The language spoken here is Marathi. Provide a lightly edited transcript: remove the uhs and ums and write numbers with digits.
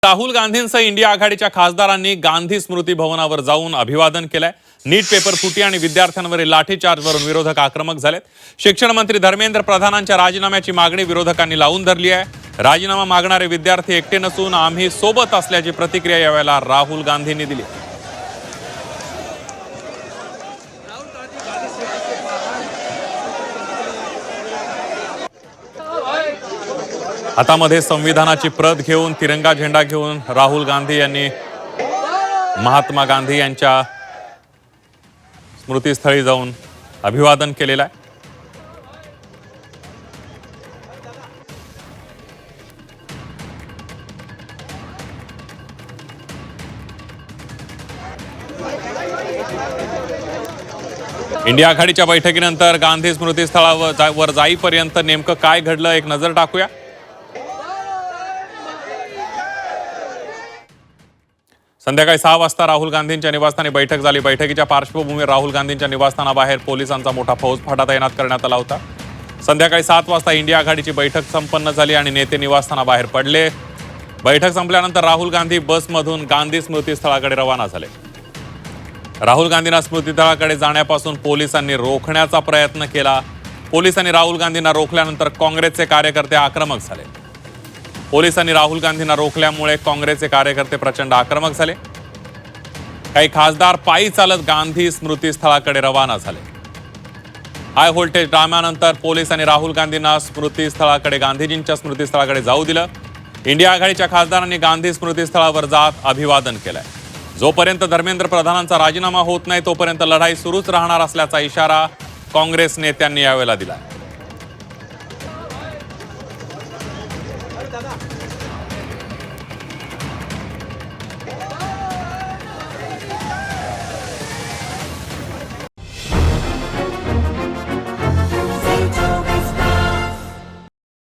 राहुल गांधींसह इंडिया आघाडीच्या खासदारांनी गांधी स्मृती भवनावर जाऊन अभिवादन केलंय। नीट पेपर फुटी आणि विद्यार्थ्यांवरील लाठीचार्जवरून विरोधक आक्रमक झालेत। शिक्षण मंत्री धर्मेंद्र प्रधानांच्या राजीनाम्याची मागणी विरोधकांनी लावून धरली आहे। राजीनामा मागणारे विद्यार्थी एकटे नसून आम्ही सोबत असल्याची प्रतिक्रिया यावेळेला राहुल गांधींनी दिली। हातामध्ये संविधानाची प्रत घेऊन तिरंगा झेंडा घेऊन राहुल गांधी यांनी महात्मा गांधी यांच्या स्मृतीस्थळी जाऊन अभिवादन केलेलं आहे। इंडिया आघाडीच्या बैठकीनंतर गांधी स्मृतीस्थळावर जाईपर्यंत नेमकं काय घडलं एक नजर टाकूया। संध्याकाळी 6 वाजता राहुल गांधींच्या निवासस्थानी बैठक झाली। बैठकीच्या पार्श्वभूमीवर राहुल गांधींच्या निवासस्थानाबाहेर पोलिसांचा मोठा फौजफाटा तैनात करण्यात आला होता। संध्याकाळी 7 वाजता इंडिया आघाडीची बैठक संपन्न झाली आणि नेते निवासस्थानाबाहेर पडले। बैठक संपल्यानंतर राहुल गांधी बसमधून गांधी स्मृतीस्थळाकडे रवाना झाले। राहुल गांधींना स्मृतीस्थळाकडे जाण्यापासून पोलिसांनी रोखण्याचा प्रयत्न केला। पोलिसांनी राहुल गांधींना रोखल्यानंतर काँग्रेसचे कार्यकर्ते आक्रमक झाले। पोलिसांनी राहुल गांधींना रोखल्यामुळे काँग्रेसचे कार्यकर्ते प्रचंड आक्रमक झाले। काही खासदार पायी चालत गांधी स्मृतीस्थळाकडे रवाना झाले। हाय व्होल्टेज ड्राम्यानंतर पोलिसांनी राहुल गांधींना गांधीजींच्या स्मृतीस्थळाकडे जाऊ दिलं। इंडिया आघाडीच्या खासदारांनी गांधी स्मृतीस्थळावर जात अभिवादन केलंय। जोपर्यंत धर्मेंद्र प्रधानांचा राजीनामा होत नाही तोपर्यंत लढाई सुरूच राहणार असल्याचा इशारा काँग्रेस नेत्यांनी यावेळेला दिला।